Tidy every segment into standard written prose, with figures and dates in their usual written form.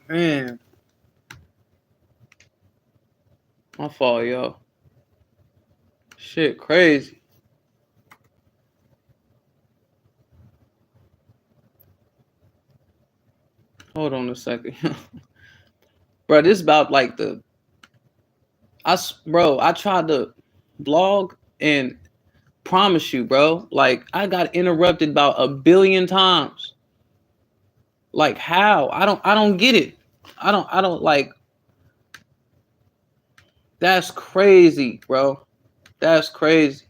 Man, my fault, yo. Shit, crazy. Hold on a second, bro. This about like bro. I tried to vlog and promise you, bro. Like I got interrupted about a billion times. Like how? I don't get it. I don't like. That's crazy, bro. That's crazy.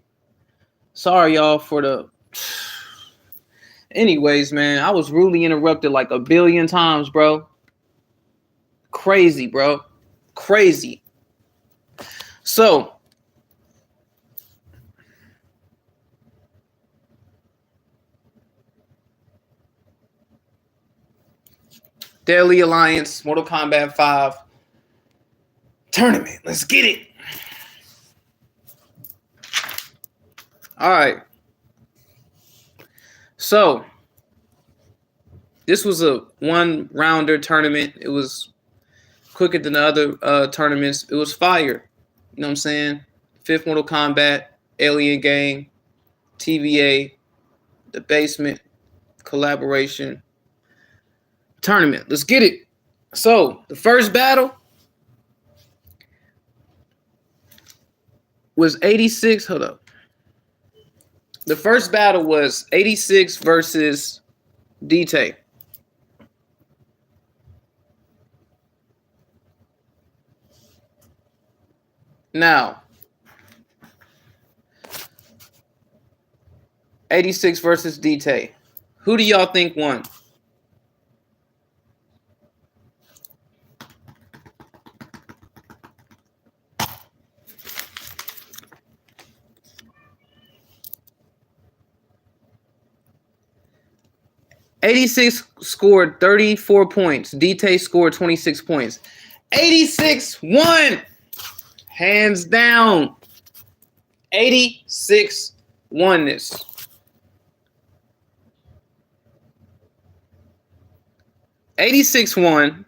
Sorry, y'all, for the. Anyways, man, I was rudely interrupted like a billion times, bro. Crazy, bro. Crazy. So, Deadly Alliance, Mortal Kombat 5 tournament. Let's get it. All right. So, this was a one rounder tournament. It was quicker than the other tournaments. It was fire. You know what I'm saying? Fifth Mortal Kombat, Alien Game, TVA, The Basement, collaboration, tournament. Let's get it. So, the first battle was 86. Hold up. The first battle was 86 versus DT. Now, 86 versus DT. Who do y'all think won? '86 scored 34 points. DT scored 26 points. 86 won. Hands down. 86 won this. '86 won,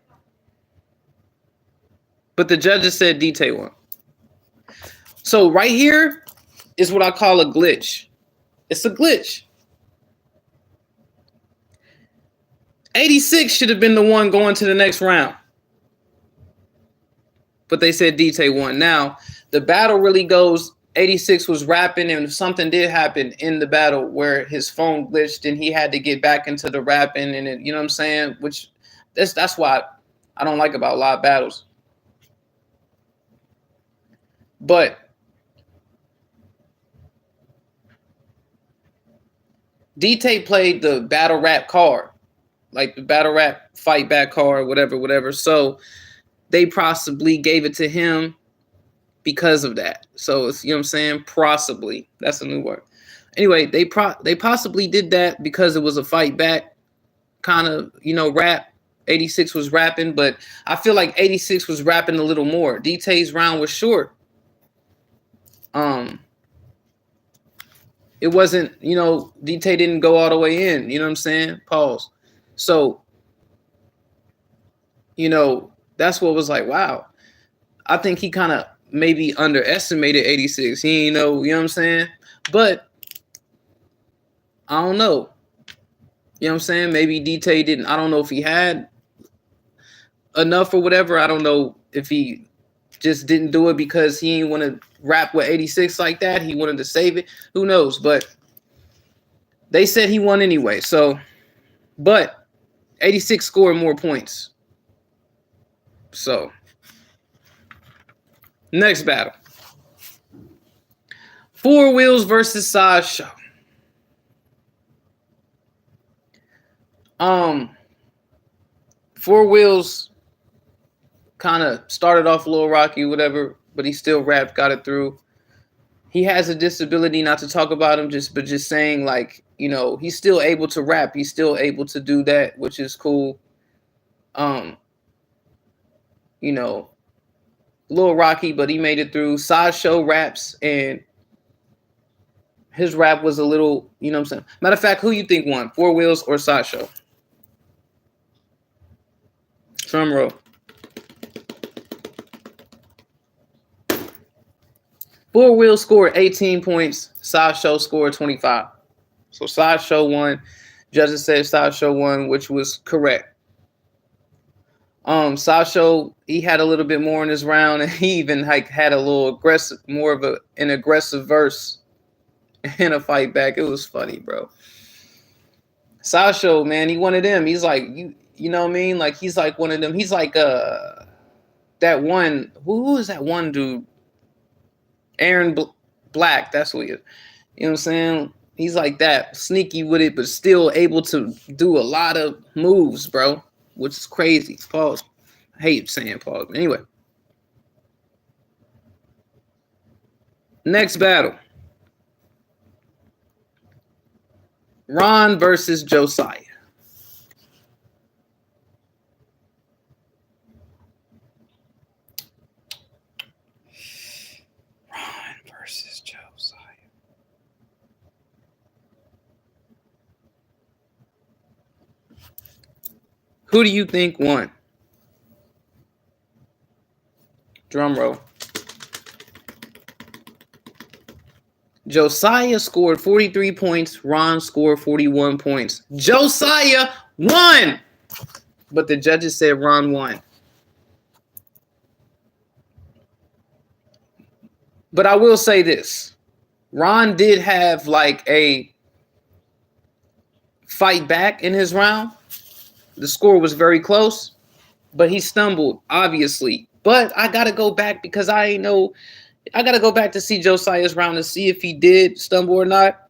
but the judges said DT won. So right here is what I call a glitch. It's a glitch. 86 should have been the one going to the next round, but they said DT won. Now, the battle really goes, 86 was rapping, and something did happen in the battle where his phone glitched and he had to get back into the rapping, and it, you know what I'm saying? Which that's why I don't like about live battles. But DT played the battle rap card, like the battle rap fight back card, whatever. So they possibly gave it to him because of that. So it's, you know what I'm saying? Possibly. That's a new word. Anyway, they possibly did that because it was a fight back kind of, rap. 86 was rapping, but I feel like 86 was rapping a little more. DT's round was short. It wasn't, DT didn't go all the way in, you know what I'm saying? Pause. So, that's what was like, wow. I think he kind of maybe underestimated 86. He, you know what I'm saying? But I don't know. You know what I'm saying? Maybe DT didn't. I don't know if he had enough or whatever. I don't know if he just didn't do it because he didn't want to rap with 86 like that. He wanted to save it. Who knows? But they said he won anyway. So, but 86 scored more points. So, next battle. Four Wheels versus Sideshow. Four Wheels kind of started off a little rocky, whatever, but he still rapped, got it through. He has a disability, not to talk about him, but just saying, like, he's still able to rap. He's still able to do that, which is cool. A little rocky, but he made it through. Sideshow raps, and his rap was a little, you know what I'm saying? Matter of fact, who you think won? Four Wheels or Sideshow? Drum roll. Four Wheel scored 18 points. Sideshow scored 25. So Sideshow won. Judges said Sideshow won, which was correct. Sideshow, he had a little bit more in his round, and he even had a little aggressive, more of an aggressive verse in a fight back. It was funny, bro. Sideshow, man, he one of them. He's like, you know what I mean? Like, he's like one of them. He's like that one. Who is that one dude? Aaron Black. That's what he is. You know what I'm saying? He's like that, sneaky with it, but still able to do a lot of moves, bro. Which is crazy. Pause. I hate saying pause. But anyway. Next battle. Ron versus Josiah. Ron versus Josiah. Who do you think won? Drum roll. Josiah scored 43 points. Ron scored 41 points. Josiah won! But the judges said Ron won. But I will say this. Ron did have like a fight back in his round. The score was very close, but he stumbled, obviously. But I got to go back because I got to go back to see Josiah's round to see if he did stumble or not.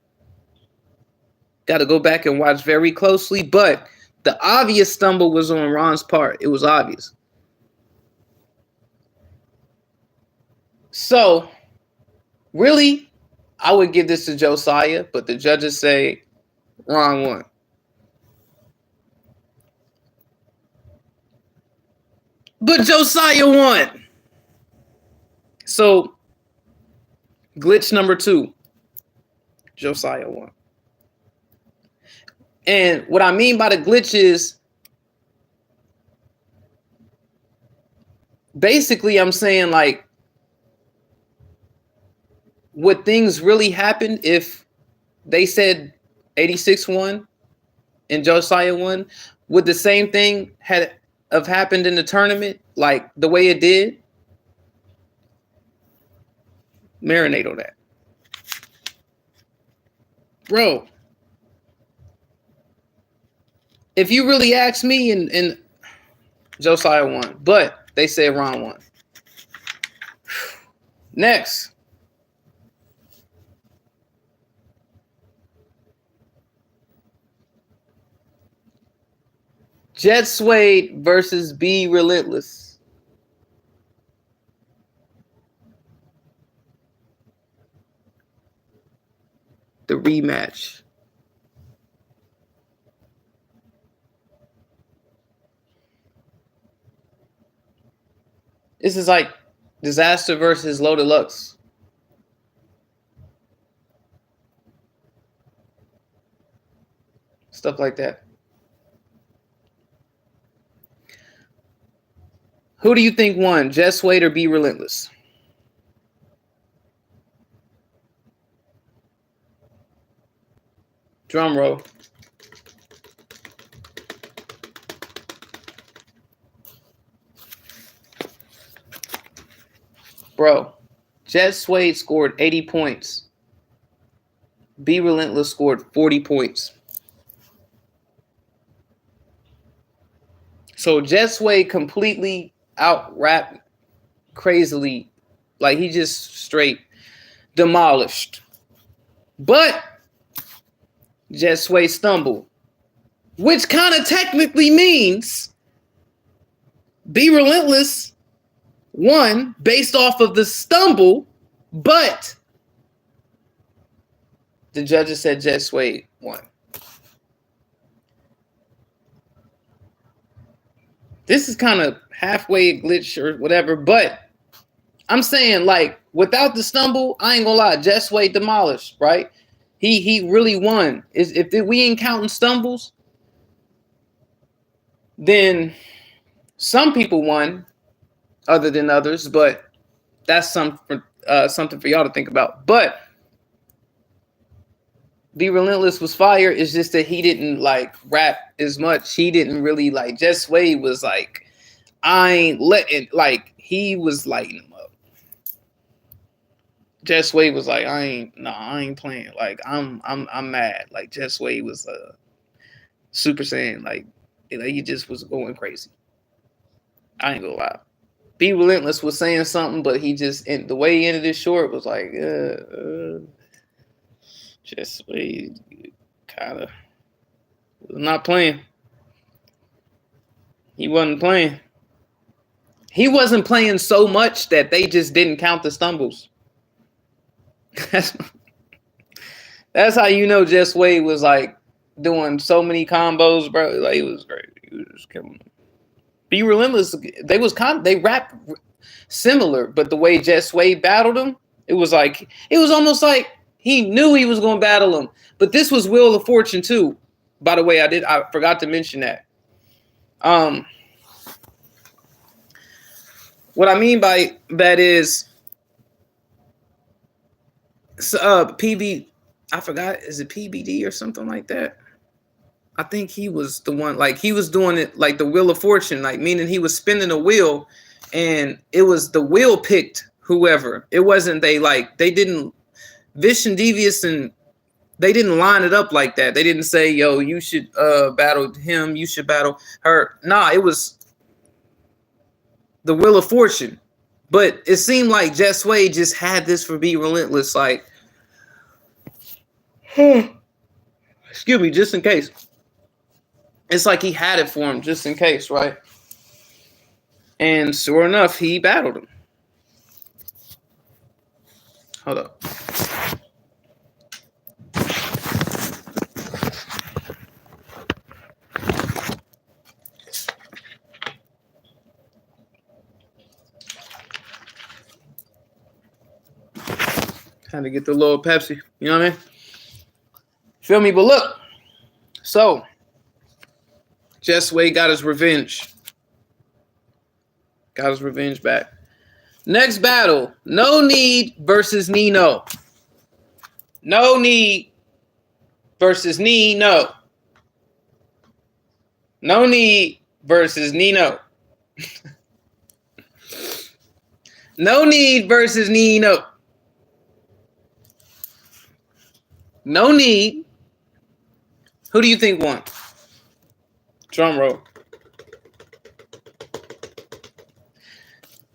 Got to go back and watch very closely. But the obvious stumble was on Ron's part. It was obvious. So, really, I would give this to Josiah, but the judges say Ron won. But Josiah won. So, glitch number 2. Josiah won. And what I mean by the glitch is, basically I'm saying like, would things really happen if they said 86 won and Josiah won? Would the same thing have happened in the tournament like the way it did? Marinate on that. Bro, if you really ask me, and Josiah won, but they said Ron won. Next. Jet Suede versus Be Relentless. The rematch. This is like Disaster versus Low Deluxe. Stuff like that. Who do you think won, Jet Suede or Be Relentless? Drum roll. Bro, Jet Suede scored 80 points. Be Relentless scored 40 points. So Jet Suede completely out-rapped crazily. Like, he just straight demolished. But Jet Suede stumbled. Which kind of technically means Be Relentless won based off of the stumble, but the judges said Jet Suede won. This is kind of halfway a glitch or whatever, but I'm saying, like, without the stumble, I ain't gonna lie, Jet Suede demolished, right? He really won. If we ain't counting stumbles, then Some people won other than others, but that's something for y'all to think about. But Be Relentless was fire. It's just that he didn't like rap as much. He didn't really like. Just Wade was like, I ain't letting, like, he was lighting him up. Jess Wade was like, I ain't playing. Like, I'm mad. Like, Jess Wade was Super Saiyan. Like, he just was going crazy. I ain't gonna lie. Be Relentless was saying something, but he just, the way he ended it short was like, Jess Wade kind of was not playing. He wasn't playing. He wasn't playing so much that they just didn't count the stumbles. That's how you know Jess Wade was like doing so many combos, bro. Like, it was great. He was just killing them. Be Relentless, they rap similar, but the way Jess Wade battled him, it was almost like he knew he was going to battle him. But this was Wheel of Fortune too. By the way, I forgot to mention that. What I mean by that is, PB, I forgot, is it PBD or something like that? I think he was the one, like, he was doing it like the Wheel of Fortune, like, meaning he was spinning a wheel and it was the wheel picked whoever. It wasn't they didn't, Vish and Devious, and they didn't line it up like that. They didn't say, yo, you should battle him, you should battle her. Nah, it was the Wheel of Fortune. But it seemed like Jess Wade just had this for Be Relentless, like, excuse me, just in case. It's like he had it for him just in case, right? And sure enough, he battled him. Hold up. Had to get the little Pepsi, you know what I mean? Feel me? But look, so Jess Wade got his revenge. Got his revenge back. Next battle, No Need versus Nino. No Need versus Nino. No Need versus Nino. No Need versus Nino. No Need. Who do you think won? Drum roll.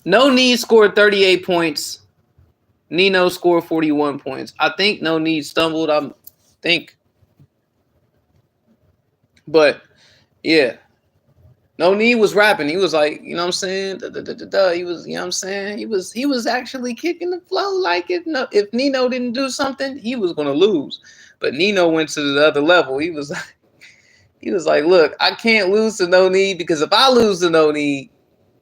No Need scored 38 points. Nino scored 41 points. I think No Need stumbled. I think. But, yeah. No Need was rapping. He was like, you know what I'm saying? He was, you know what I'm saying? He was actually kicking the flow. Like, if Nino didn't do something, he was going to lose. But Nino went to the other level. He was like, look, I can't lose to No Need, because if I lose to No Need,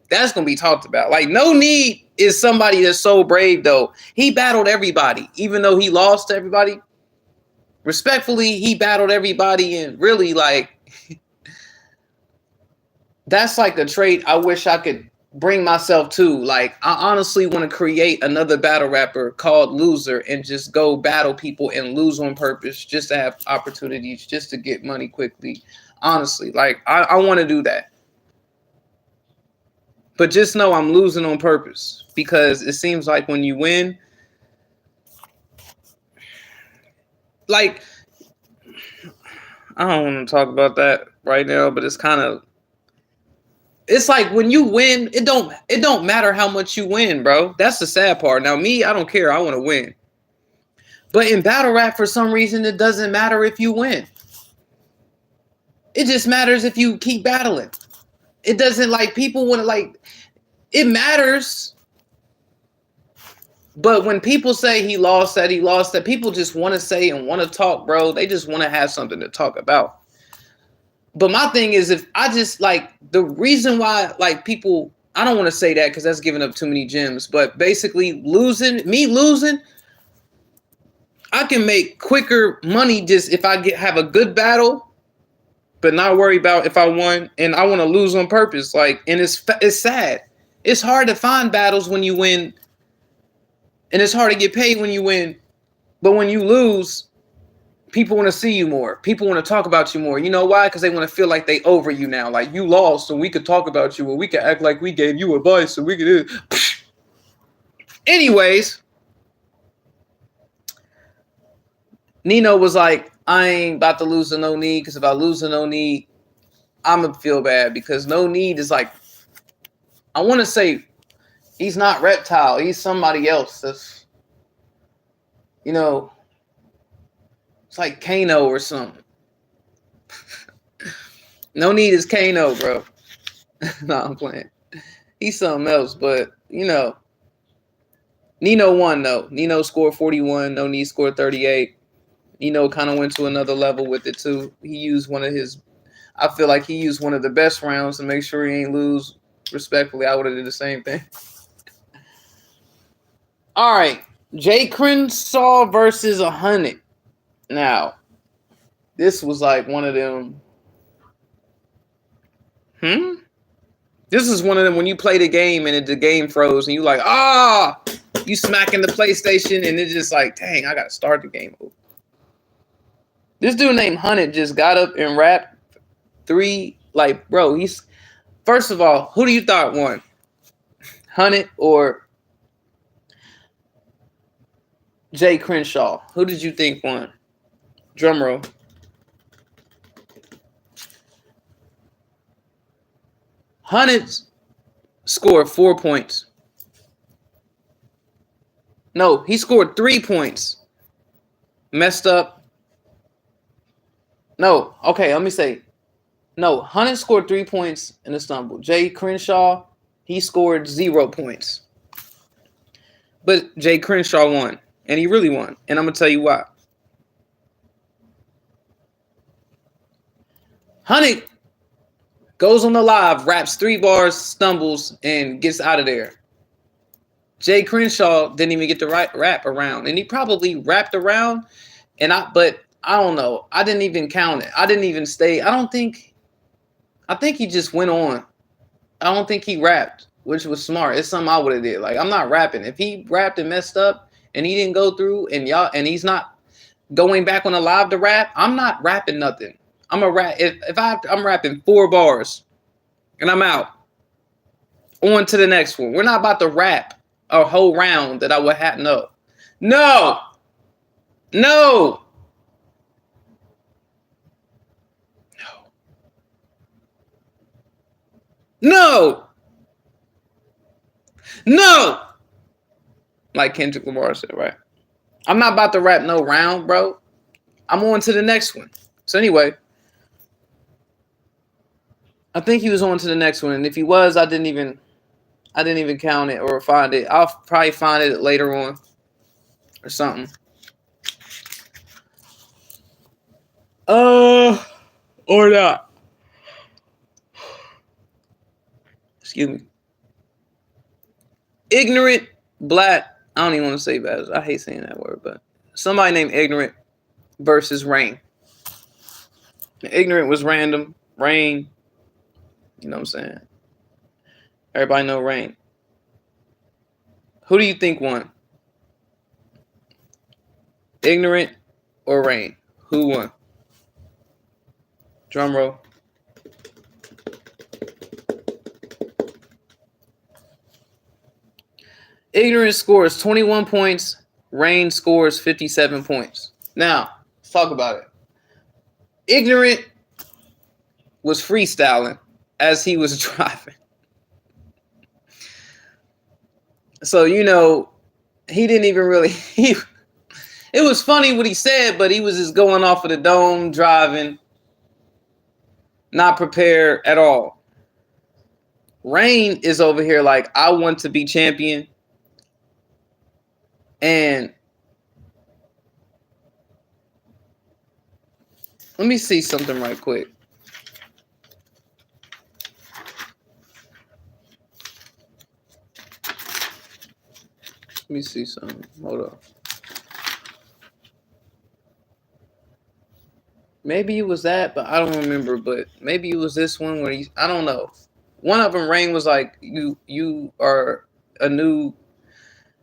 that's going to be talked about. Like, No Need is somebody that's so brave, though. He battled everybody, even though he lost to everybody. Respectfully, he battled everybody, and really, like, that's like a trait I wish I could bring myself to. Like, I honestly want to create another battle rapper called Loser and just go battle people and lose on purpose just to have opportunities, just to get money quickly. Honestly, like, I want to do that. But just know I'm losing on purpose, because it seems like when you win, like, I don't want to talk about that right now, but it's like when you win, it don't matter how much you win, bro. That's the sad part. Now, me, I don't care. I want to win. But in battle rap, for some reason, it doesn't matter if you win. It just matters if you keep battling. It doesn't, like, people want to, like, it matters. But when people say he lost that, people just want to say and want to talk, bro. They just want to have something to talk about. But my thing is, if I just, like, the reason why, like, people, I don't want to say that because that's giving up too many gems, but basically losing, I can make quicker money just if I have a good battle but not worry about if I won and I want to lose on purpose. Like, and it's sad. It's hard to find battles when you win, and it's hard to get paid when you win. But when you lose, people want to see you more. People want to talk about you more. You know why? Because they want to feel like they over you now. Like, you lost, so we could talk about you, or we could act like we gave you advice, so we could do. Anyways, Nino was like, I ain't about to lose to No Need, because if I lose to No Need, I'm going to feel bad, because No Need is like, I want to say, he's not Reptile. He's somebody else. That's, you know, it's like Kano or something. No Need is Kano, bro. No, I'm playing. He's something else, but, you know, Nino won, though. Nino scored 41. No Need scored 38. Nino kind of went to another level with it, too. He used one of his, I feel like he used one of the best rounds to make sure he ain't lose. Respectfully, I would have did the same thing. All right. Jay Crenshaw versus 100. Now, this was like one of them. This is one of them when you play the game and the game froze and you like, you smacking the PlayStation and it's just like, dang, I got to start the game over. This dude named Hunnit just got up and rapped 3, like, bro, he's, first of all, who do you thought won? Hunnit or Jay Crenshaw? Who did you think won? Drum roll. Hunnit scored 4 points. No, he scored 3 points. Messed up. No, okay, let me say. No, Hunnit scored 3 points in Istanbul. Jay Crenshaw, he scored 0 points. But Jay Crenshaw won, and he really won. And I'm going to tell you why. Hunnit goes on the live, raps 3 bars, stumbles, and gets out of there. Jay Crenshaw didn't even get to rap around, and he probably rapped around, but I don't know. I didn't even count it. I didn't even stay. I think he just went on. I don't think he rapped, which was smart. It's something I would have did. Like, I'm not rapping. If he rapped and messed up and he didn't go through and he's not going back on the live to rap, I'm not rapping nothing. I'm a rap. I'm rapping 4 bars and I'm out. On to the next one. We're not about to rap a whole round that I would have. No. Like Kendrick Lamar said, right? I'm not about to rap no round, bro. I'm on to the next one. So anyway, I think he was on to the next one, and if he was, I didn't even count it or find it. I'll probably find it later on or something. Or not. Excuse me. Ignorant Black. I don't even want to say bad. I hate saying that word, but somebody named Ignorant versus Rain. Ignorant was random. Rain, you know what I'm saying? Everybody know Rain. Who do you think won? Ignorant or Rain? Who won? Drum roll. Ignorant scores 21 points. Rain scores 57 points. Now, let's talk about it. Ignorant was freestyling as he was driving. So, you know, he didn't even really... it was funny what he said, but he was just going off of the dome, driving, not prepared at all. Rain is over here like, I want to be champion. And let me see something right quick. Let me see something. Hold on. Maybe it was that, but I don't remember. But maybe it was this one where I don't know. One of them, Rain was like, you are a new.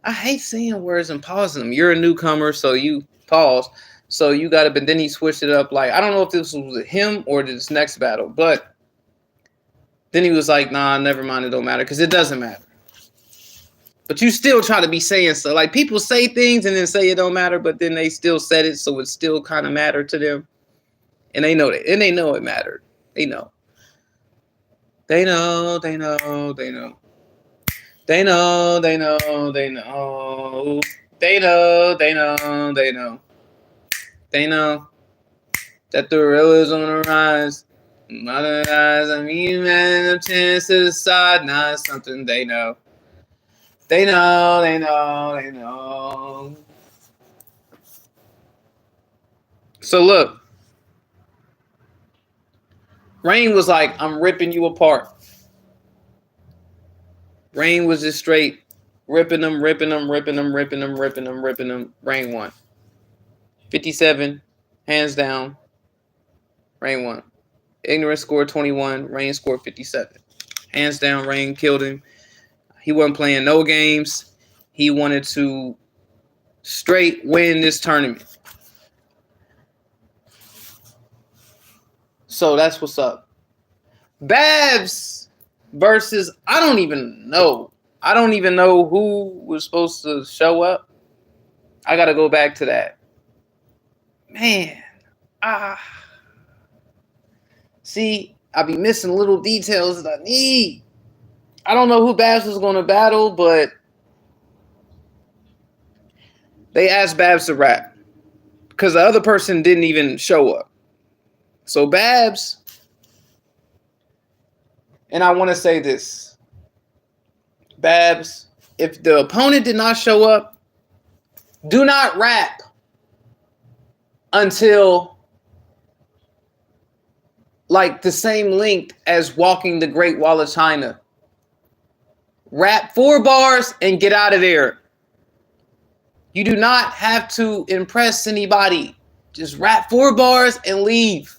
I hate saying words and pausing them. You're a newcomer, so you pause. So you got to, but then he switched it up. Like, I don't know if this was him or this next battle, but then he was like, nah, never mind. It don't matter because it doesn't matter. But you still try to be saying so. Like, people say things and then say it don't matter, but then they still said it, so it still kind of mattered to them. And they know that. And they know it mattered. They know. They know. They know. They know. They know. They know. They know. They know. They know. They know. They know that the real is on the rise. Mother eyes, I mean, man, a chance to the side. Nah, it's something they know. They know. They know. They know. So look. Rain was like, I'm ripping you apart. Rain was just straight ripping them. Rain won. 57, hands down. Rain won. Ignorance scored 21. Rain scored 57. Hands down, Rain killed him. He wasn't playing no games. He wanted to straight win this tournament. So that's what's up. Babs versus, I don't even know. I don't even know who was supposed to show up. I got to go back to that. Man. See, I be missing little details that I need. I don't know who Babs was going to battle, but they asked Babs to rap because the other person didn't even show up. So Babs, and I want to say this, Babs, if the opponent did not show up, do not rap until like the same length as Walking the Great Wall of China. Rap 4 bars and get out of there. You do not have to impress anybody. Just rap 4 bars and leave.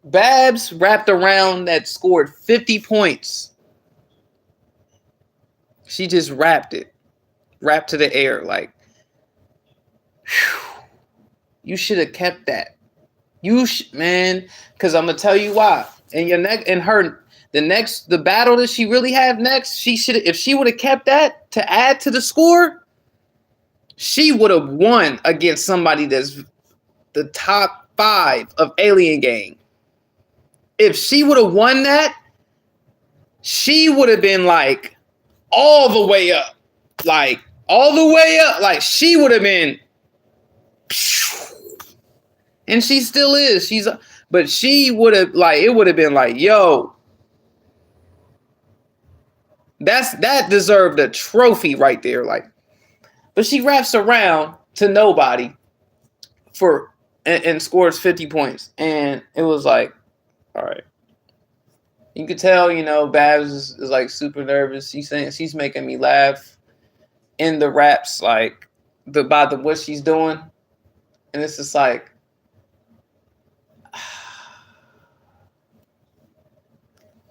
Babs rapped a round that scored 50 points. She just rapped it. Rapped to the air. Like, whew, you should have kept that. Man, because I'm going to tell you why. And the battle that she really had next, if she would have kept that to add to the score, she would have won against somebody that's the top 5 of Alien Gang. If she would have won that, she would have been like all the way up. Like all the way up. Like she would have been. And she still is. But she would have it would have been like, yo. That deserved a trophy right there. Like, but she raps around to nobody and scores 50 points. And it was like, all right. You could tell, Babs is like super nervous. She's making me laugh in the raps, like what she's doing. And it's just like,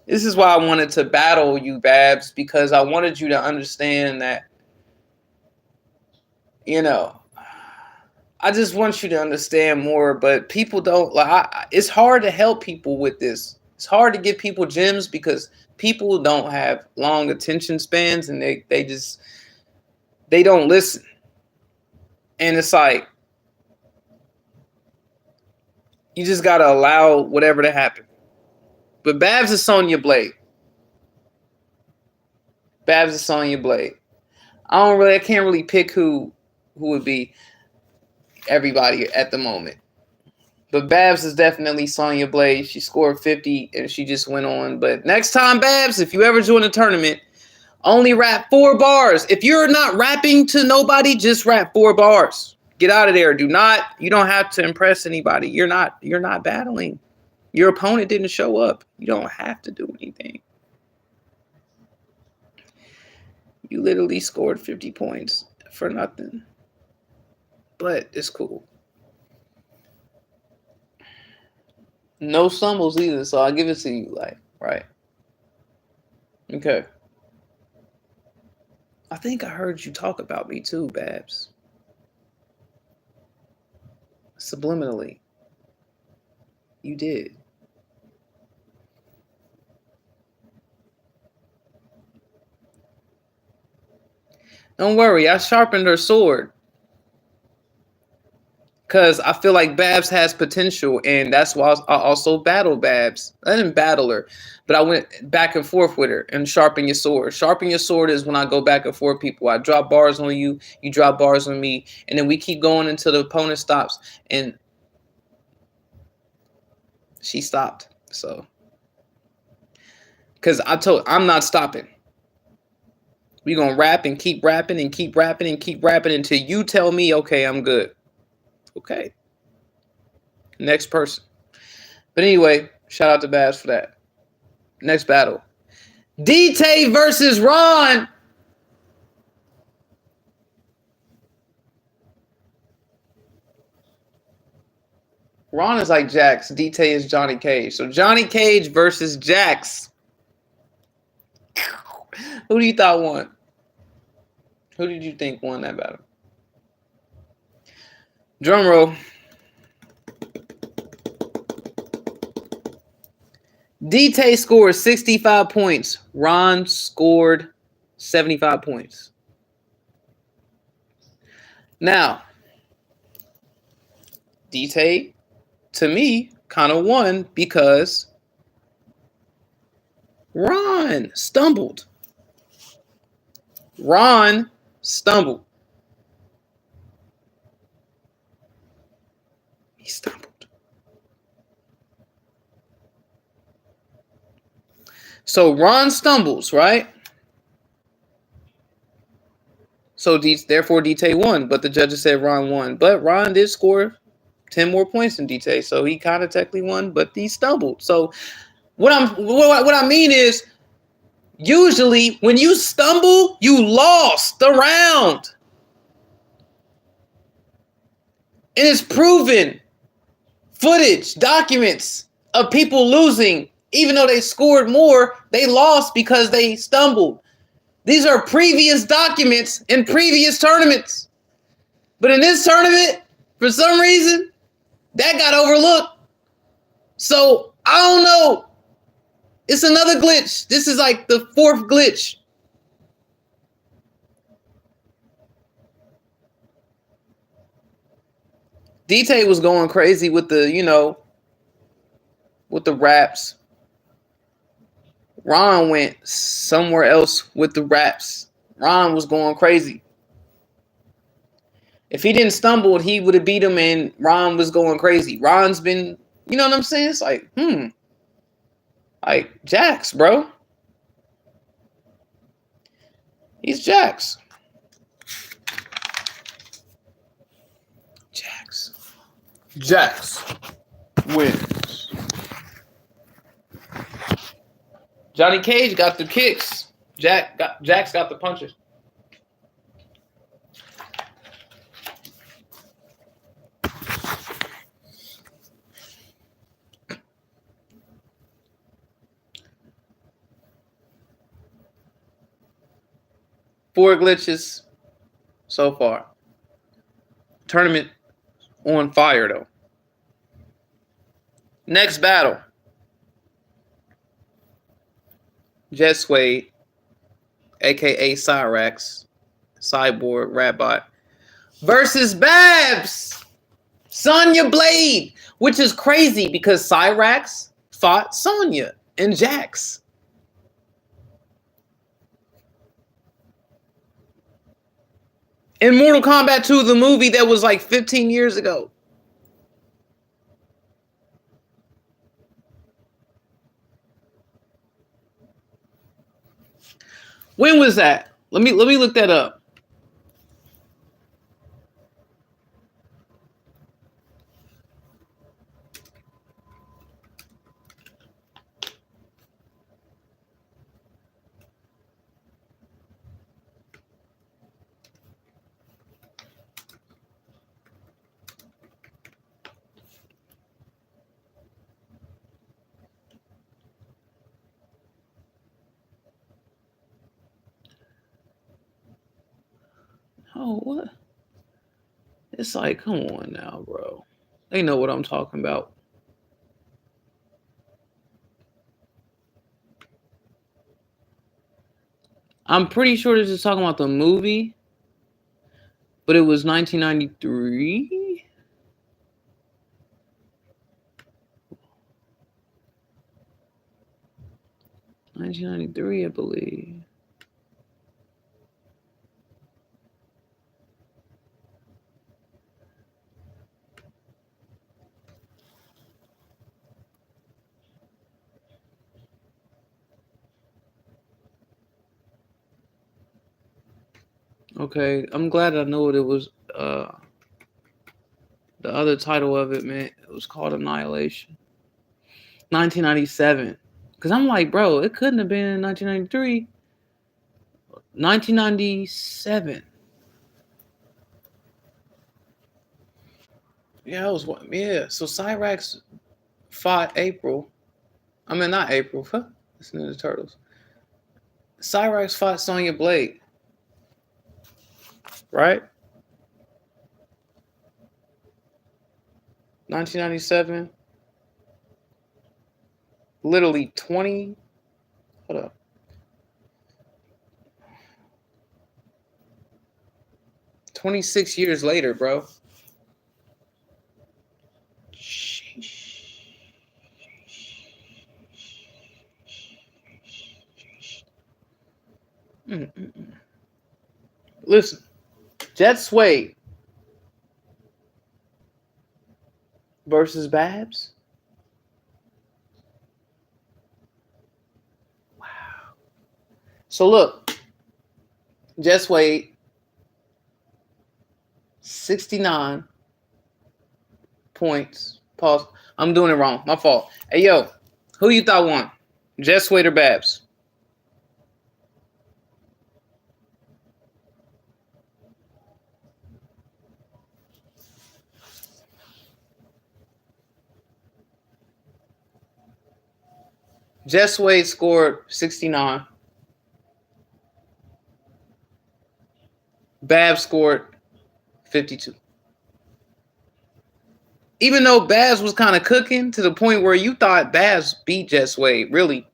this is why I wanted to battle you, Babs, because I wanted you to understand that, I just want you to understand more, but people don't it's hard to help people with this. It's hard to give people gems because people don't have long attention spans and they don't listen. And it's like, you just got to allow whatever to happen. But Babs is Sonya Blade. Babs is Sonya Blade. I can't really pick who would be everybody at the moment. But Babs is definitely Sonya Blade. She scored 50 and she just went on. But next time, Babs, if you ever join a tournament, only rap 4 bars. If you're not rapping to nobody, just rap 4 bars. Get out of there. You don't have to impress anybody. You're not battling. Your opponent didn't show up. You don't have to do anything. You literally scored 50 points for nothing. But it's cool. No stumbles either, so I'll give it to you. Like, right. Okay. I think I heard you talk about me too, Babs. Subliminally. You did. Don't worry, I sharpened her sword. Because I feel like Babs has potential, and that's why I also battled Babs. I didn't battle her, but I went back and forth with her and sharpen your sword. Sharpen your sword is when I go back and forth people. I drop bars on you, you drop bars on me, and then we keep going until the opponent stops. And she stopped. So, because I'm not stopping. We're going to rap and keep rapping and keep rapping and keep rapping until you tell me, okay, I'm good. Okay. Next person. But anyway, shout out to Babs for that. Next battle. DT versus Ron. Ron is like Jax. DT is Johnny Cage. So Johnny Cage versus Jax. Who do you thought won? Who did you think won that battle? Drum roll. DT scored 65 points. Ron scored 75 points. Now, DT, to me, kind of won because Ron stumbled. Ron stumbled. He stumbled. So Ron stumbles, right? So therefore DT won, but the judges said Ron won. But Ron did score 10 more points than DT, so he kind of technically won, but he stumbled. So what I mean is, usually when you stumble, you lost the round. And it's proven footage, documents of people losing. Even though they scored more, they lost because they stumbled. These are previous documents in previous tournaments. But in this tournament, for some reason, that got overlooked. So, I don't know. It's another glitch. This is like the fourth glitch. DT was going crazy with the, with the raps. Ron went somewhere else with the raps. Ron was going crazy. If he didn't stumble, he would have beat him, and Ron was going crazy. Ron's been, you know what I'm saying? It's like, like Jax, bro. He's Jax. Jax wins. Johnny Cage got the kicks. Jax got the punches. Four glitches so far. Tournament on fire, though. Next battle. Jet Suede, a.k.a. Cyrax, Cyborg, Ratbot, versus Babs, Sonya Blade, which is crazy because Cyrax fought Sonya and Jax. In Mortal Kombat 2, the movie that was like 15 years ago. When was that? Let me look that up. Oh, what? It's like, come on now, bro. They know what I'm talking about. I'm pretty sure this is talking about the movie, but it was 1993. 1993, I believe. Okay, I'm glad I know what it was. The other title of it, man, it was called Annihilation. 1997. Because I'm like, bro, it couldn't have been in 1993. 1997. Yeah, it was what? Yeah, so Cyrax fought April. I mean, not April. Huh? Listen to the Turtles. Cyrax fought Sonya Blade. Right? 1997. Literally 20. Hold up. 26 years later, bro. Listen, Jet Suede versus Babs. Wow. So look, Jet Suede, 69 points. Pause. I'm doing it wrong. My fault. Hey, yo, who you thought won? Jet Suede or Babs? Jet Suede scored 69. Babs scored 52. Even though Babs was kind of cooking to the point where you thought Babs beat Jet Suede, really.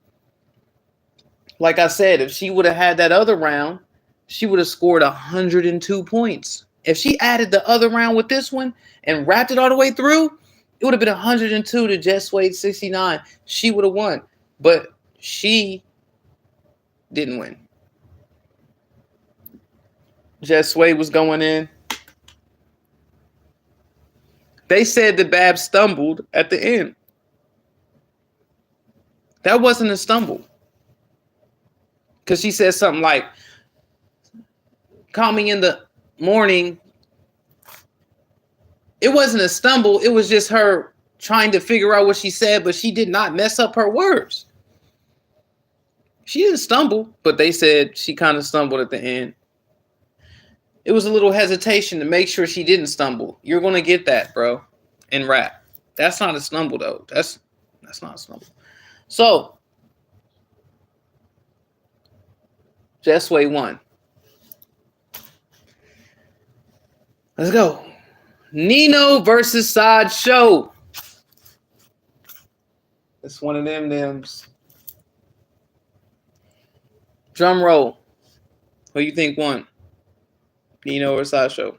Like I said, if she would have had that other round, she would have scored 102 points. If she added the other round with this one and wrapped it all the way through, it would have been 102 to Jet Suede 69. She would have won. But she didn't win. Jet Suede was going in. They said that Babs stumbled at the end. That wasn't a stumble. Because she said something like, call me in the morning. It wasn't a stumble. It was just her trying to figure out what she said, but she did not mess up her words. She didn't stumble, but they said she kind of stumbled at the end. It was a little hesitation to make sure she didn't stumble. You're going to get that, bro, in rap. That's not a stumble, though. That's not a stumble. So, Jet Suede won. Let's go. Nino versus Sideshow. It's one of them. Drum roll. Who you think won? Nino or Sideshow?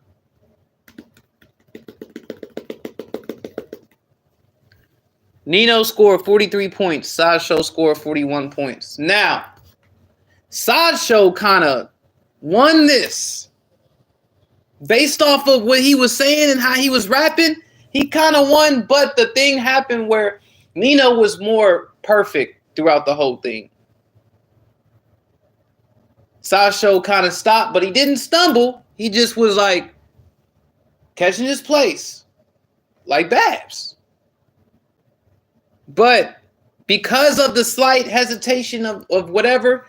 Nino scored 43 points. Sideshow scored 41 points. Now, Sideshow kind of won this. Based off of what he was saying and how he was rapping, he kind of won, but the thing happened where Nino was more perfect throughout the whole thing. Sideshow kind of stopped, but he didn't stumble. He just was like catching his place, like Babs. But because of the slight hesitation of whatever,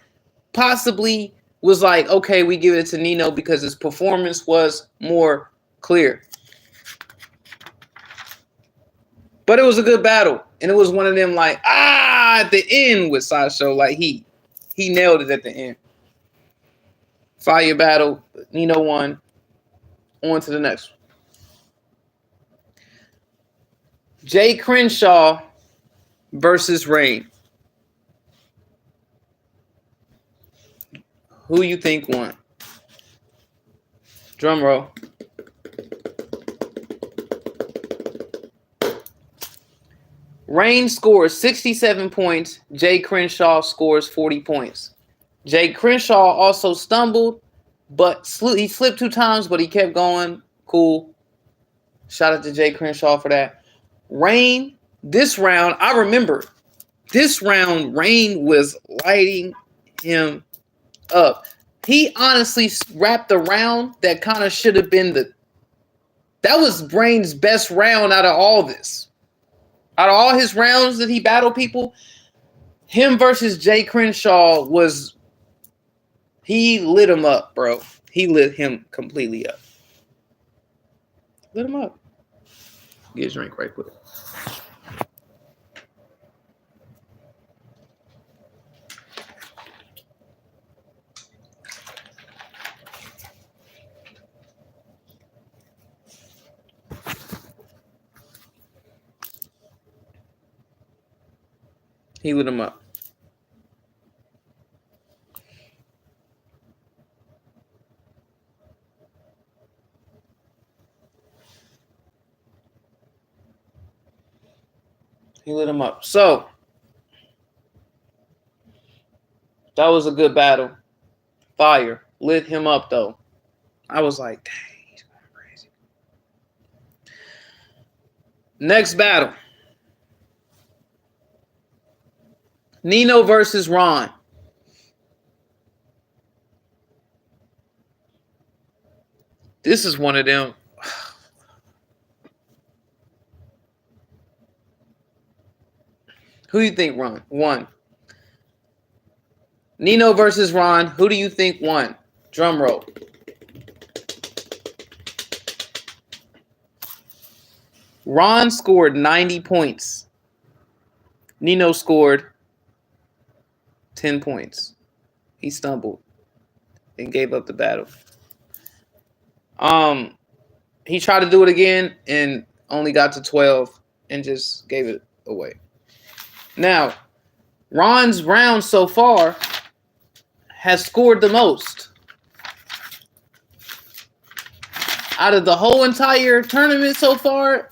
possibly was like, okay, we give it to Nino because his performance was more clear. But it was a good battle. And it was one of them like, at the end with Sideshow. Like he nailed it at the end. Fire battle. Nino won. On to the next one. Jay Crenshaw versus Reign. Who you think won? Drum roll. Reign scores 67 points. Jay Crenshaw scores 40 points. Jay Crenshaw also stumbled, but he slipped 2 times, but he kept going. Cool. Shout out to Jay Crenshaw for that. Reign, this round, I remember. This round, Reign was lighting him up. He honestly wrapped a round that kind of should have been that was Reigns' best round out of all this. Out of all his rounds that he battled people, him versus Jay Crenshaw he lit him up, bro. He lit him completely up. Lit him up. Get a drink right quick. He lit him up. He lit him up. So, that was a good battle. Fire. Lit him up, though. I was like, dang, he's going crazy. Next battle. Nino versus Ron. This is one of them. Who do you think won? Nino versus Ron. Who do you think won? Drum roll. Ron scored 90 points. Nino scored 10 points. He stumbled and gave up the battle. He tried to do it again and only got to 12 and just gave it away. Now, Ron's round so far has scored the most. Out of the whole entire tournament so far,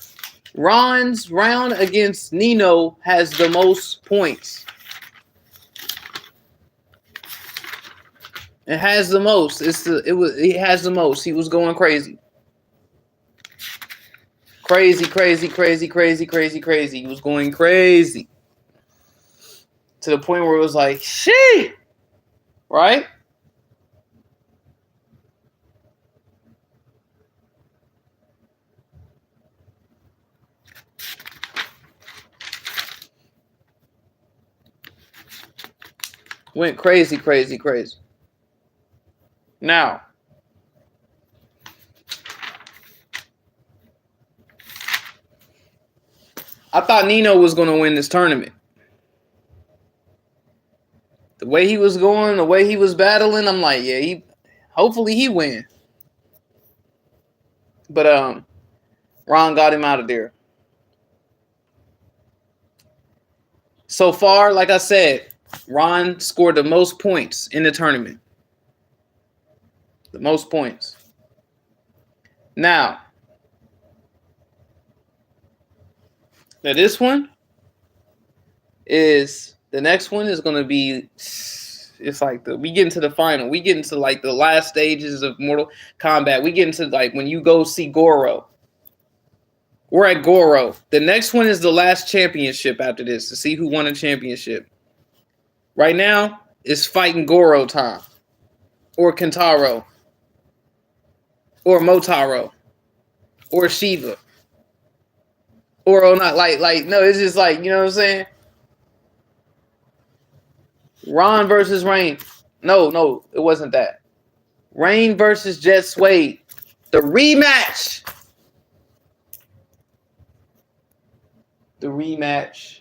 Ron's round against Nino has the most points. It has the most. It has the most. He was going crazy. Crazy. He was going crazy. To the point where it was like, shit. Right? Went crazy. Now, I thought Nino was going to win this tournament. The way he was going, the way he was battling, I'm like, yeah, hopefully he win. But Ron got him out of there. So far, like I said, Ron scored the most points in the tournament. The most points. Now this one is the next one is going to be. It's like we get into the final. We get into like the last stages of Mortal Kombat. We get into like when you go see Goro. We're at Goro. The next one is the last championship after this to see who won a championship. Right now, it's fighting Goro time. Or Kentaro. Or Motaro. Or Shiva. Or not like no, it's just like, you know what I'm saying? Ron versus Reign. No, it wasn't that. Reign versus Jet Suede. The rematch. The rematch.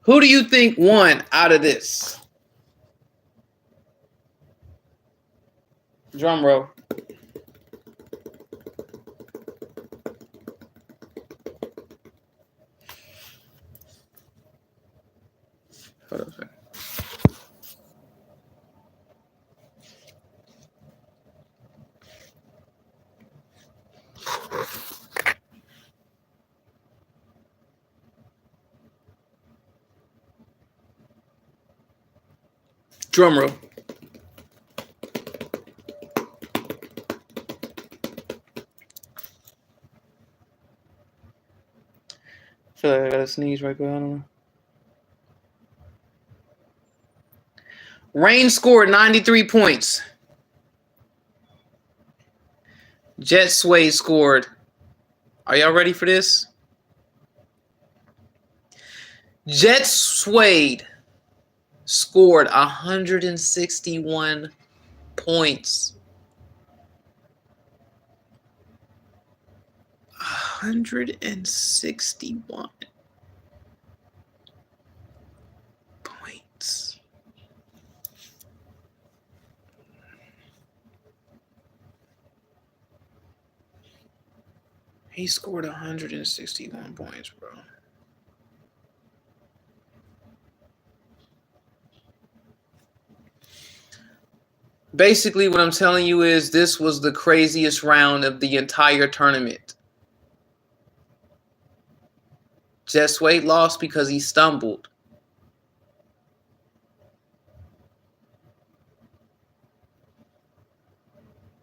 Who do you think won out of this? Drum roll. Hold on a second. Drum roll. I feel like I gotta sneeze right quick. I don't know. Reigns scored 93 points. Jet Suede scored. Are y'all ready for this? Jet Suede scored 161 points. 161 points. He scored 161 points, bro. Basically, what I'm telling you is this was the craziest round of the entire tournament. Jet Suede lost because he stumbled.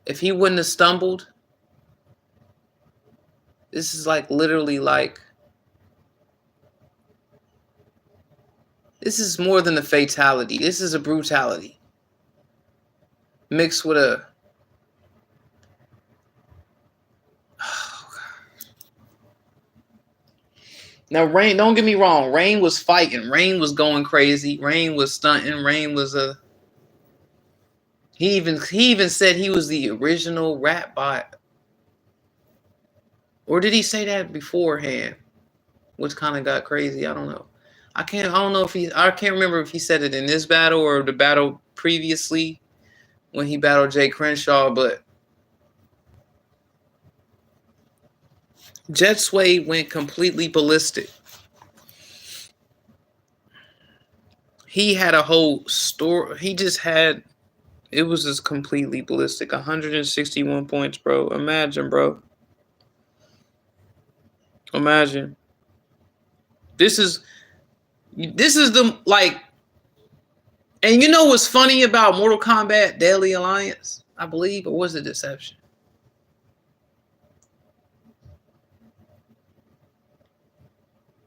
If he wouldn't have stumbled, this is like literally like, this is more than a fatality. This is a brutality mixed with a, oh God. Now Rain, don't get me wrong, Rain was fighting, Rain was going crazy, Rain was stunting, Rain was a, he even said he was the original rap bot. Or did he say that beforehand? Which kind of got crazy. I don't know. I don't know if I can't remember if he said it in this battle or the battle previously when he battled Jay Crenshaw, but Jet Suede went completely ballistic. He had a whole story. He just had, it was just completely ballistic. 161 points, bro. Imagine, bro. Imagine. This is the, like, and you know what's funny about Mortal Kombat Deadly Alliance, I believe, or was it Deception?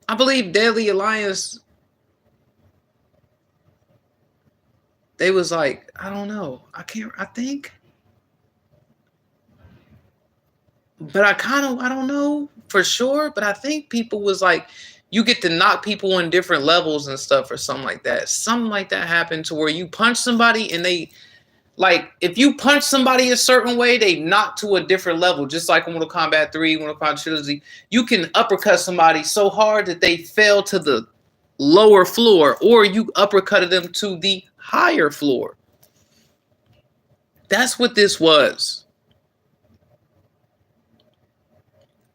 I believe Deadly Alliance, they was like, I don't know. I think. But I don't know for sure, but I think people was like, you get to knock people on different levels and stuff or something like that. Something like that happened to where you punch somebody and they, like, if you punch somebody a certain way, they knock to a different level. Just like in Mortal Kombat 3, Mortal Kombat Trilogy, you can uppercut somebody so hard that they fell to the lower floor, or you uppercutted them to the higher floor. That's what this was.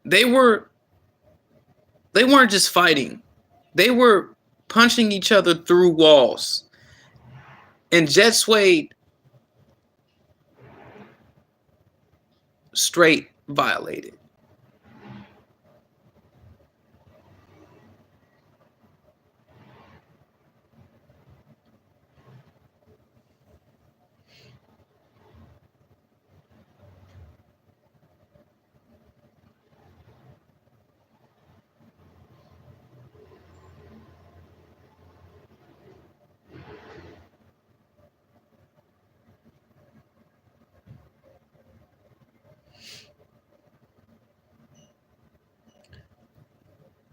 They weren't just fighting. They were punching each other through walls. And Jet Suede straight violated.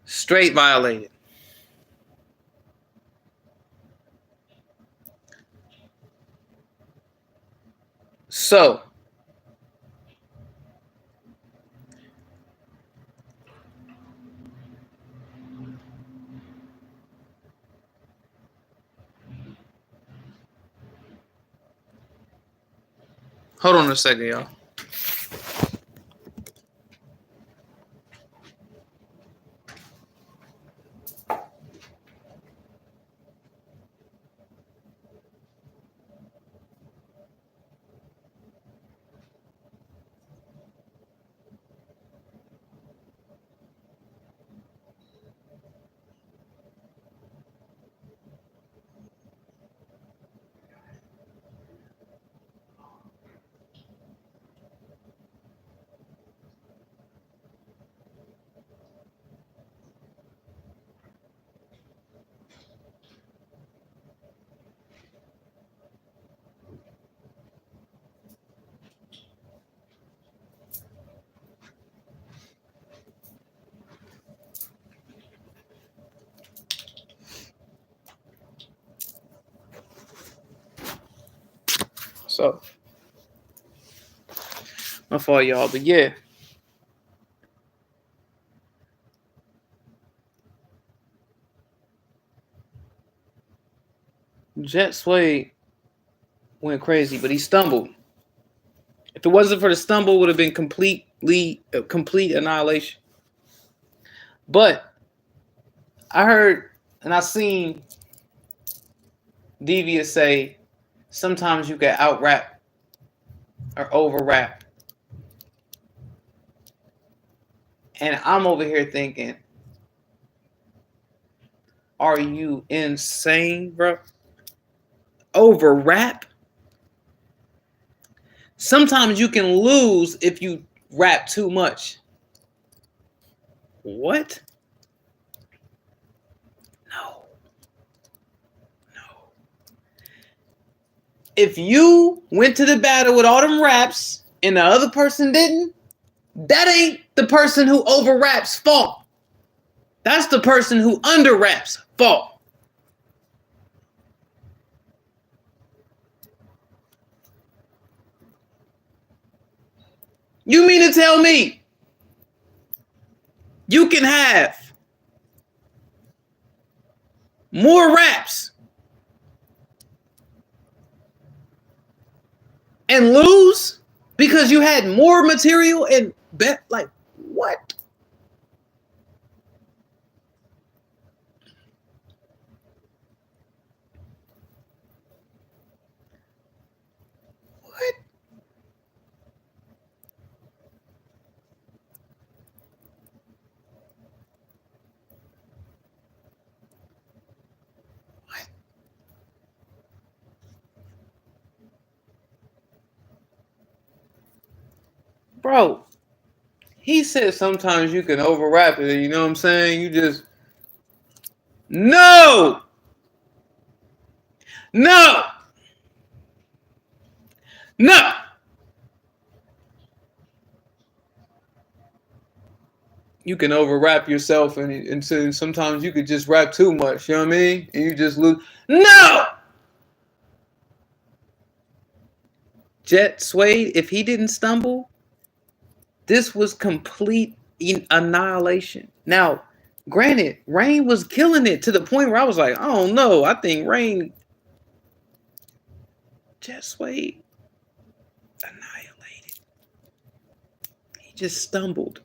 Straight violated. So, Hold on a second, y'all. So, my fault, y'all. But yeah, Jet Sway went crazy, but he stumbled. If it wasn't for the stumble, it would have been complete annihilation. But I heard and I seen Devious say sometimes you get out rap or over rap. And I'm over here thinking, are you insane, bro? Over rap? Sometimes you can lose if you rap too much. What? No. If you went to the battle with all them raps and the other person didn't, that ain't the person who over raps fault. That's the person who under raps fault. You mean to tell me you can have more raps and lose because you had more material and bet? Like, what? What? What? Bro, he said sometimes you can over rap it, you know what I'm saying? You just no. No. No. You can over rap yourself and so sometimes you could just rap too much, you know what I mean? And you just lose. No! Jet Sway, if he didn't stumble, this was complete annihilation. Now, granted, Rain was killing it to the point where I was like, I don't know. I think Rain, Jet Sway annihilated. He just stumbled.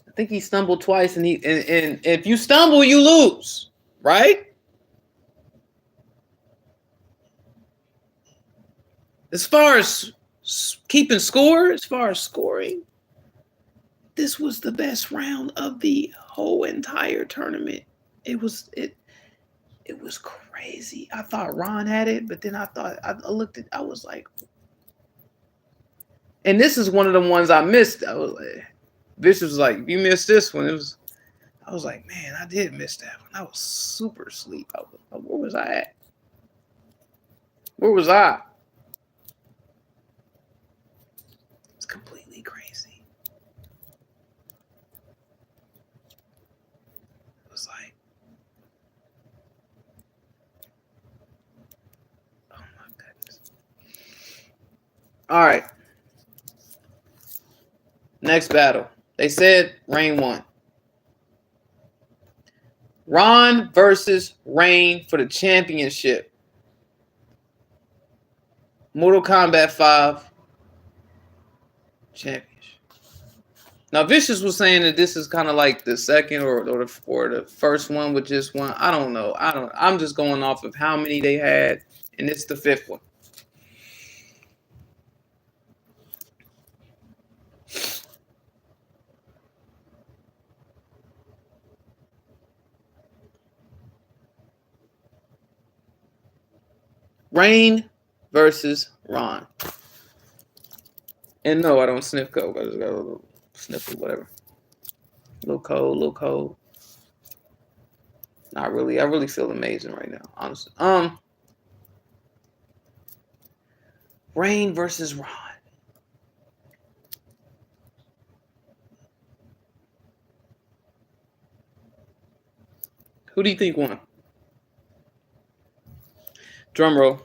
I think he stumbled twice, and if you stumble, you lose, right? As far as keeping score, as far as scoring, this was the best round of the whole entire tournament. It was crazy. I thought Ron had it, but then I looked at, I was like, and this is one of the ones I missed. I was like, Vicious was like, you missed this one. I was like, man, I did miss that one. I was super asleep. Where was I at? Where was I? It's completely crazy. It was like, oh my goodness. All right. Next battle. They said Rain won. Ron versus Rain for the championship. Mortal Kombat 5 championship. Now Vicious was saying that this is kind of like the second or the first one with just one. I don't know. I'm just going off of how many they had, and it's the fifth one. Rain versus Ron. And no, I don't sniff coke. I just got a little sniffle, whatever. A little cold, a little cold. Not really. I really feel amazing right now, honestly. Rain versus Ron. Who do you think won? Drum roll.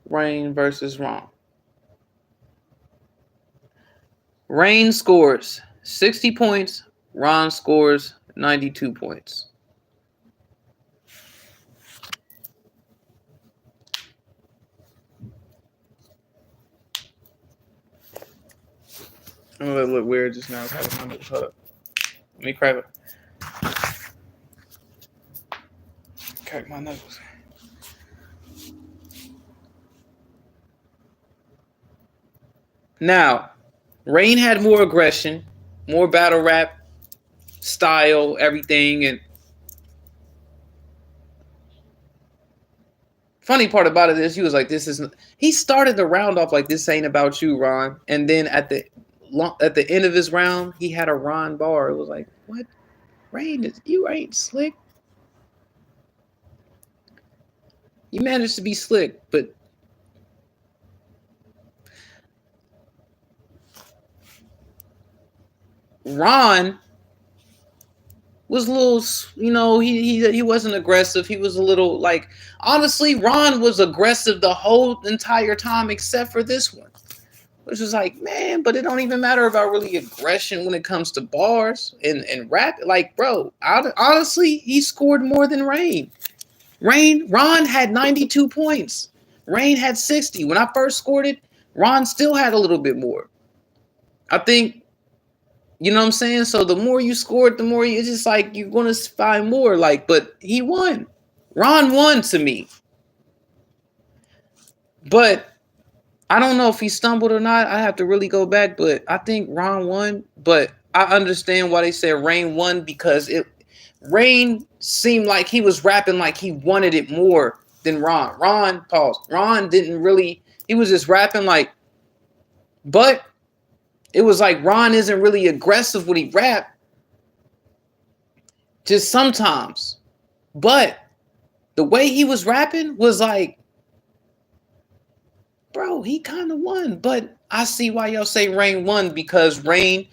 Rain versus Ron. Rain scores 60 points. Ron scores 92 points. I'm gonna look weird just now. Hold up. Let me crack it. Crack my nose. Now, Rain had more aggression, more battle rap style, everything. And funny part about it is he was like, he started the round off like, this ain't about you, Ron. And then at the end of his round, he had a Ron bar. It was like, what? Rain, you ain't slick. You managed to be slick, but Ron was a little, he wasn't aggressive. He was a little like, honestly, Ron was aggressive the whole entire time except for this one, which was like, man, but it don't even matter about really aggression when it comes to bars and rap. Like, bro, honestly, he scored more than Rain. Ron had 92 points. Rain had 60. When I first scored it, Ron still had a little bit more. I think, you know what I'm saying? So the more you scored, the more it's just like you're going to find more. Like, but he won. Ron won to me. But I don't know if he stumbled or not. I have to really go back, but I think Ron won. But I understand why they said Rain won, because Rain seemed like he was rapping like he wanted it more than Ron. Ron didn't really, he was just rapping like, but it was like Ron isn't really aggressive when he rap, just sometimes. But the way he was rapping was like, bro, he kind of won. But I see why y'all say Rain won, because Rain,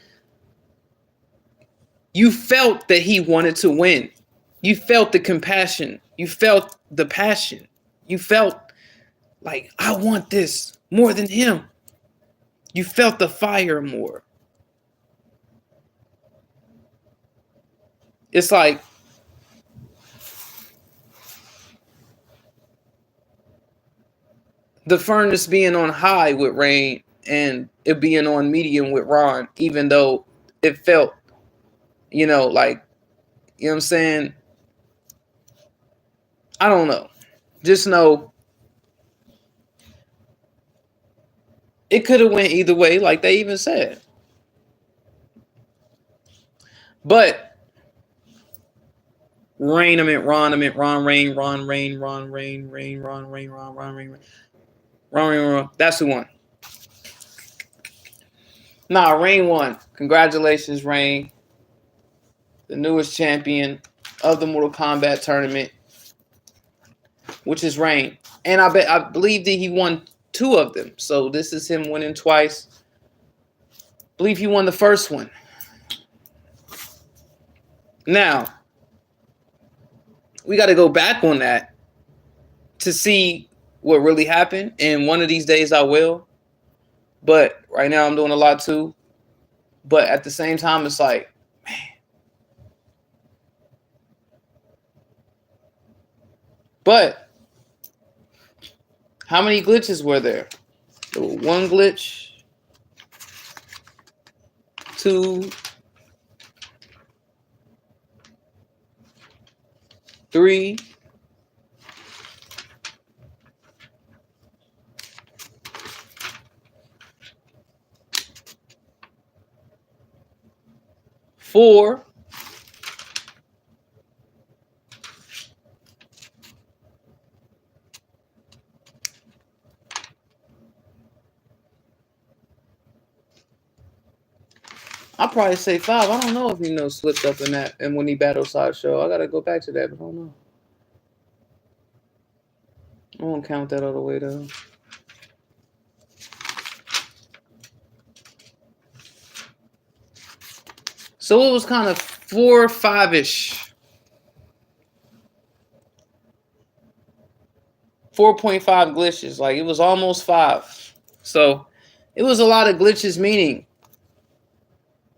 you felt that he wanted to win. You felt the compassion. You felt the passion. You felt like, I want this more than him. You felt the fire more. It's like, the furnace being on high with Rain and it being on medium with Ron, even though it felt, like, you know what I'm saying? I don't know. Just know it could have went either way, like they even said. But Rain, I meant Ron, Rain, Ron, Rain, Ron, Rain, Rain, Ron, Rain, Ron, Ron, Rain, Ron. That's who won. Nah, Rain won. Congratulations, Rain. The newest champion of the Mortal Kombat tournament, which is Rain. And I believe that he won 2 of them. So this is him winning twice. I believe he won the first one. Now, we got to go back on that to see what really happened. And one of these days I will. But right now I'm doing a lot too. But at the same time, it's like, man. But how many glitches were there? There were one glitch, two, three, four, I'll probably say five. I don't know if slipped up in that and when he battled Sideshow. I gotta go back to that, but I don't know. I won't count that all the way though. So it was kind of 4 or 5-ish. 4.5 glitches. Like it was almost 5. So it was a lot of glitches, meaning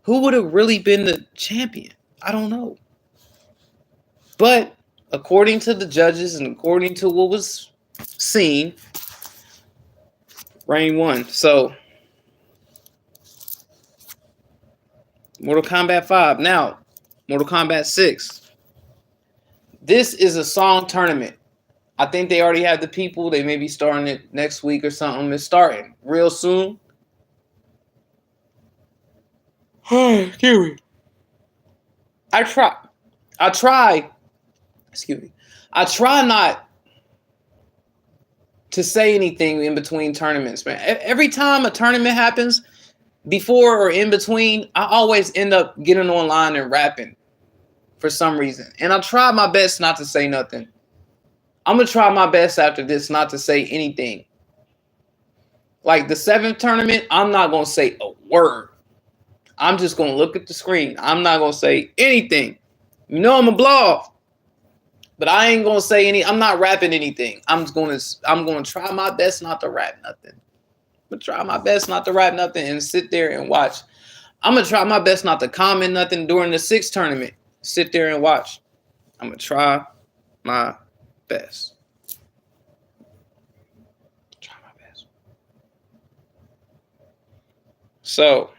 who would have really been the champion? I don't know. But according to the judges and according to what was seen, Rain won. So Mortal Kombat 5. Now, Mortal Kombat 6. This is a song tournament. I think they already have the people. They may be starting it next week or something. It's starting real soon. Excuse me. I try not to say anything in between tournaments, man. Every time a tournament happens, before or in between, I always end up getting online and rapping for some reason. And I try my best not to say nothing. I'm going to try my best after this not to say anything. Like the 7th tournament, I'm not going to say a word. I'm just going to look at the screen. I'm not going to say anything. You know I'm a blog. But I ain't going to say I'm not rapping anything. I'm going to try my best not to rap nothing. I'm going to try my best not to rap nothing and sit there and watch. I'm going to try my best not to comment nothing during the 6th tournament. Sit there and watch. I'm going to try my best. Try my best. So,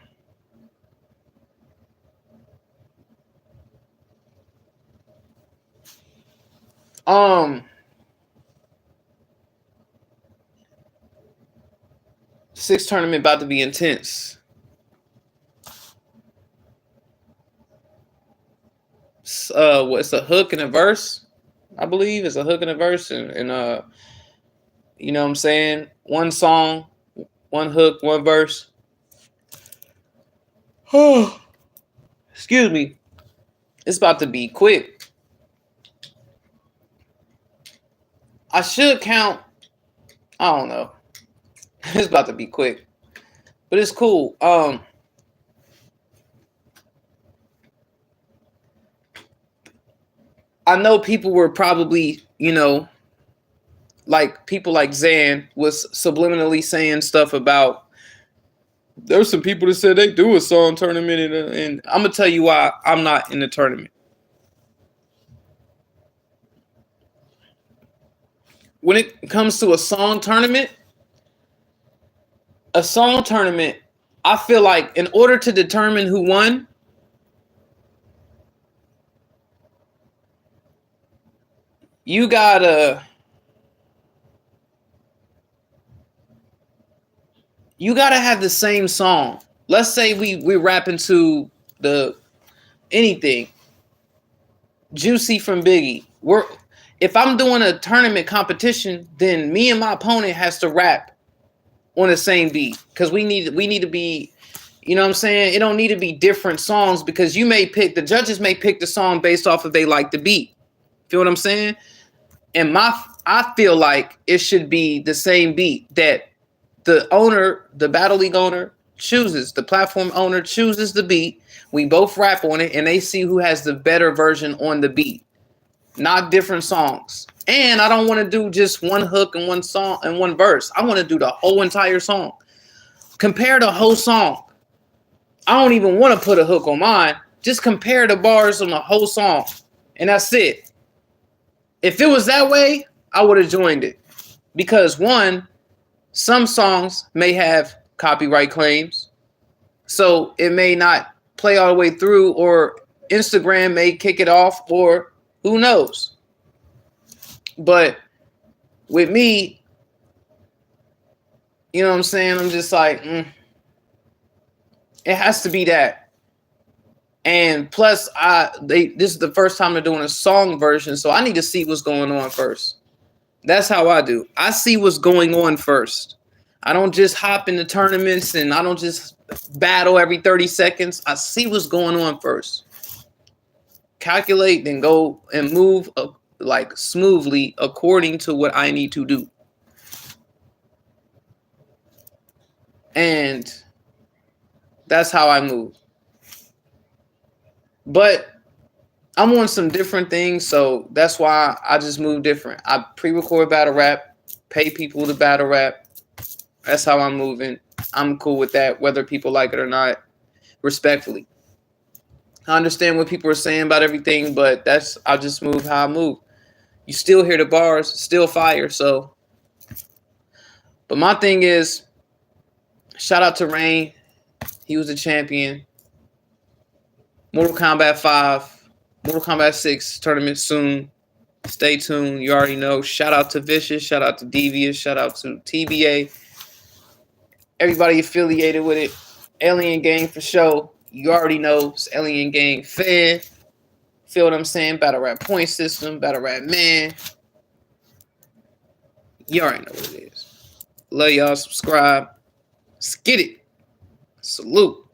sixth tournament about to be intense. What's a hook and a verse? I believe it's a hook and a verse, and you know what I'm saying? One song, one hook, one verse. Oh, excuse me. It's about to be quick. I should count. I don't know. It's about to be quick, but it's cool. I know people were probably, like people like Zan was subliminally saying stuff about. There's some people that said they do a song tournament, and I'm gonna tell you why I'm not in the tournament. When it comes to a song tournament, I feel like in order to determine who won, you gotta have the same song. Let's say we rap into the anything. Juicy from Biggie. If I'm doing a tournament competition, then me and my opponent has to rap on the same beat. Because we need to be, you know what I'm saying? It don't need to be different songs because the judges may pick the song based off of they like the beat. Feel what I'm saying? And I feel like it should be the same beat that the owner, the Battle League owner chooses, the platform owner chooses the beat. We both rap on it and they see who has the better version on the beat. Not different songs. And I don't want to do just one hook and one song and one verse. I want to do the whole entire song. Compare the whole song. I don't even want to put a hook on mine. Just compare the bars on the whole song. And that's it. If it was that way, I would have joined it. Because one, some songs may have copyright claims. So it may not play all the way through, or Instagram may kick it off, or who knows. But with me, you know what I'm saying? I'm just like, it has to be that. And plus, this is the first time they're doing a song version, so I need to see what's going on first. That's how I do. I see what's going on first. I don't just hop into tournaments and I don't just battle every 30 seconds. I see what's going on first. Calculate, then go and move like smoothly according to what I need to do. And that's how I move. But I'm on some different things, so that's why I just move different. I pre-record battle rap, pay people to battle rap. That's how I'm moving. I'm cool with that, whether people like it or not, respectfully. I understand what people are saying about everything, but I just move how I move. You still hear the bars, still fire, so. But my thing is, shout out to Rain. He was the champion. Mortal Kombat 5, Mortal Kombat 6 tournament soon. Stay tuned. You already know. Shout out to Vicious. Shout out to Devious. Shout out to TBA. Everybody affiliated with it. Alien Gang for sure. You already know. It's Alien Gang fan. Feel what I'm saying? Battle Rap point system. Battle Rap man. You already know what it is. Love y'all. Subscribe. Let's get it. Salute.